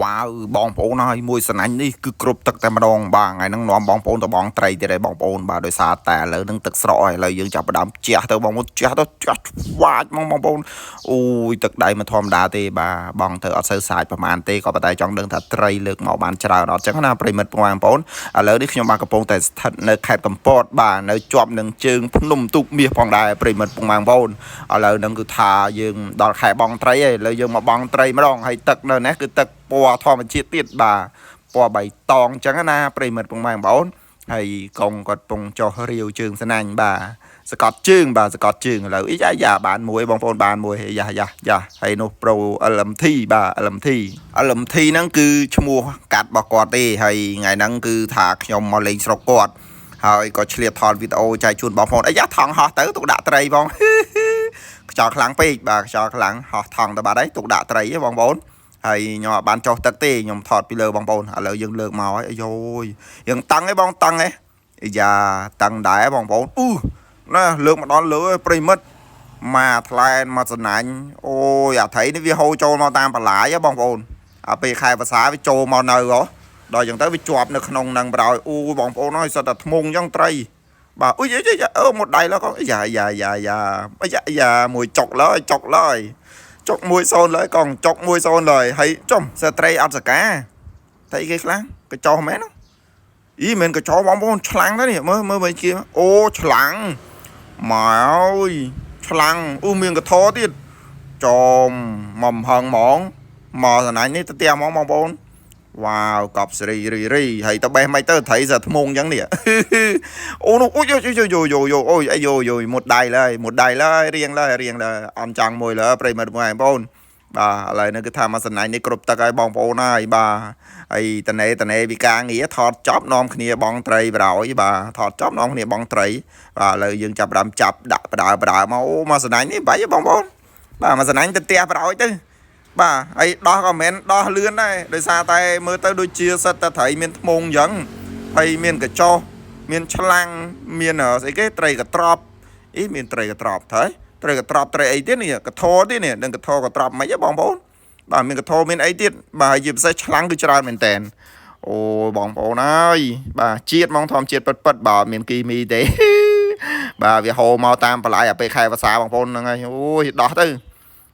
wow បងប្អូនហើយមួយស្នាញ់នេះគឺគ្រប់ទឹកតែម្ដងបាទថ្ងៃហ្នឹងនាំបងប្អូនទៅបងត្រីទៀតហើយបងប្អូនបាទដោយសារតែឥឡូវហ្នឹងទឹកស្រកហើយឥឡូវយើងចាប់ផ្ដើមជះទៅបងប្អូនជះទៅជះវាចមកបងប្អូនអូយទឹកដៃមិនធម្មតាទេបាទបងទៅអត់សូវសាច់ប្រហែលទេក៏ប៉ុន្តែចង់ដឹងថាត្រីលើកមកបានច្រើនអត់ចឹងណាប្រិមិត្តបងប្អូនឥឡូវនេះខ្ញុំបានកំពុងតែស្ថិតនៅខេត្តកំពតបាទនៅជាប់នឹងជើងភ្នំទូកមាសផងដែរប្រិមិត្តបងប្អូនឥឡូវហ្នឹងគឺថាយើងដល់ខែបងត្រីហើយឥឡូវយើងមកបងត្រីម្ដងហើយទឹកនៅនេះគឺទឹកពណ៌ធម្មជាតិទៀតបាទពណ៌បៃតងអញ្ចឹងណាប្រិមិត្តបងប្អូនហើយកងគាត់ពងចុះរាវជើងស្នាញ់បាទសកត់ជើងបាទសកត់ជើងឥឡូវអីយ៉ាបានមួយបងប្អូនបានមួយយ៉ាហើយនោះ Pro LMT បាទ LMT ហ្នឹងគឺឈ្មោះកាត់របស់គាត់ទេហើយថ្ងៃហ្នឹងគឺថាខ្ញុំមកលេងស្រុកគាត់ហើយក៏ឆ្លៀតថតវីដេអូចែកជូនបងប្អូនអីយ៉ាថងហោះទៅទុកដាក់ត្រីបងខ្យល់ខ្លាំងពេកបាទខ្យល់ខ្លាំងហោះថងទៅបាត់ហើយទុកដាក់ត្រីហ៎បងប្អូនហើយខ្ញុំអត់បានចុះទឹកទេខ្ញុំថតពីលើបងប្អូនឥឡូវយើងលើកមកហើយអាយយយើងតឹងឯងបងតឹងឯងយ៉ាតឹងដែរបងប្អូនណាលើកមកដល់លើប្រិមិត្តមកថ្លែនមកស្នាញ់អូយអាត្រីនេះវាហូរចូលមកតាមបន្លាយហ៎បងប្អូនអាពេលខែភាសាវាចូលមកនៅហ៎ដល់អញ្ចឹងទៅវាជាប់នៅក្នុងនឹងបរោយអូបងប្អូនអើយសិតតែថ្មងអញ្ចឹងត្រីបាទអូយមួយដៃឡើយក៏យ៉ាមួយចុកឡើយចុក1-0ឡើយកងចុក1-0ឡើយហើយចំសត្រីអត់សកាត្រីគេខ្លាំងកញ្ចោមែនអីមិនកញ្ចោបងប្អូនឆ្លាំងទៅនេះមើលជាអូឆ្លាំងមកអើយឆ្លាំងអូមានកធទៀតចំមកហឹងហ្មងមកស្នាញ់នេះទៅផ្ទះហ្មងបងប្អូនវ៉ាវកប់សេរីហើយទៅបេះមិនទៅត្រីសថ្មងអញ្ចឹងនេះអូនោះអូយអូយអាយមុតដៃឡើយរៀងឡើយអន់ចង់មួយឡើយប្រិមិត្តបងប្អូនបាទឥឡូវនេះគឺថាមកស្នាញ់នេះគ្រប់ទឹកហើយបងប្អូនហើយបាទហើយតនេវិការងារថតចប់នាំគ្នាបងត្រីបរោយបាទថតចប់នាំគ្នាបងត្រីបាទឥឡូវយើងចាប់ដាក់បដើមកអូមកស្នាញ់នេះបាច់បងប្អូនបាទមកស្នាញ់ទៅផ្ទះបរោយទៅបាទហើយដោះក៏មិនដោះលឿនដែរដោយសារតែមើលទៅដូចជាសិតតែត្រីមានថ្មងអញ្ចឹងហើយមានកញ្ចោមានឆ្លាំងមានស្អីគេត្រីកត្រប់អីមានត្រីកត្រប់ទៅត្រីកត្រប់ត្រីអីទៀតនេះកធទៀតនេះនឹងកធកត្រប់មិនហ៎បងប្អូនបាទមានកធមានអីទៀតបាទជាពិសេសឆ្លាំងគឺច្រើនមែនតែនអូបងប្អូនអើយបាទជាតិហ្មងធម្មជាតិពិតបាទមានគីមីទេបាទវាហូរមកតាមបន្លាយអាពេលខែវស្សាបងប្អូនហ្នឹងហើយអូយដោះទៅ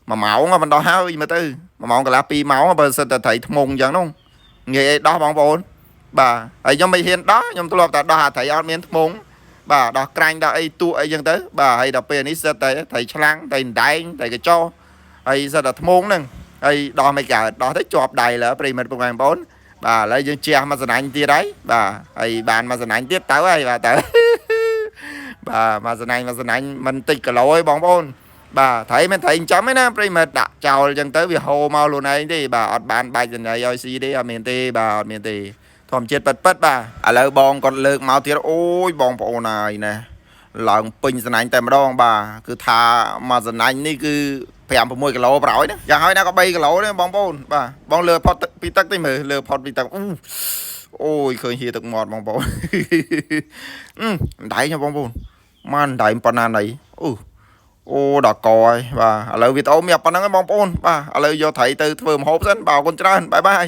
1 ម៉ោងមិនដោះហើយមើលទៅ1 ម៉ោងកន្លះ2 ម៉ោងបើសិនតែត្រីថ្មងអញ្ចឹងនោះងាយអីដោះបងប្អូនបាទហើយខ្ញុំមិនហ៊ានដោះខ្ញុំធ្លាប់តែដោះអាត្រីអត់មានថ្មងបាទដោះក្រាញ់ដោះអីទូអីចឹងទៅបាទហើយដល់ពេលនេះសិតតែត្រីឆ្លាំងត្រីដែងត្រីកញ្ចោហើយសិតតែថ្មងហ្នឹងហើយដោះមិនកើតដោះទៅជាប់ដៃលើប្រិមិត្តបងប្អូនបាទឥឡូវយើងជះមកស្នាញ់ទៀតហើយបាទហើយបានមកស្នាញ់ទៀតទៅហើយបាទទៅបាទមកស្នាញ់មិនតិចគីឡូទេបងប្អូនបាទត្រីមិនត្រីចំទេណាប្រិមិត្តដាក់ចោលអញ្ចឹងទៅវាហូរមកខ្លួនឯងទេបាទអត់បានបាច់ចំណៃឲ្យស៊ីទេអត់មានទេបាទអត់មានទេធម្មជាតិពិតបាទឥឡូវបងគាត់លើកមកទៀតអូយបងប្អូនហើយណាឡើងពេញស្នាញ់តែម្ដងបាទគឺថាមកស្នាញ់នេះគឺ5-6 គីឡូប្រហើយណាយ៉ាងហើយណាក៏3 គីឡូទេបងប្អូនបាទបងលើផុតពីទឹកទេមើលលើផុតពីទឹកអូយឃើញហៀទឹកមាត់បងប្អូនដៃបងប្អូនមិនដៃប៉ុណ្ណាណៃអូដល់កហើយបាទឥឡូវវីដេអូមានប៉ុណ្្នឹងឯងបងប្អូនបាទឥឡូវយកត្រីទៅធ្វើម្ហូបសិនបាទអរគុណច្រើនបាយ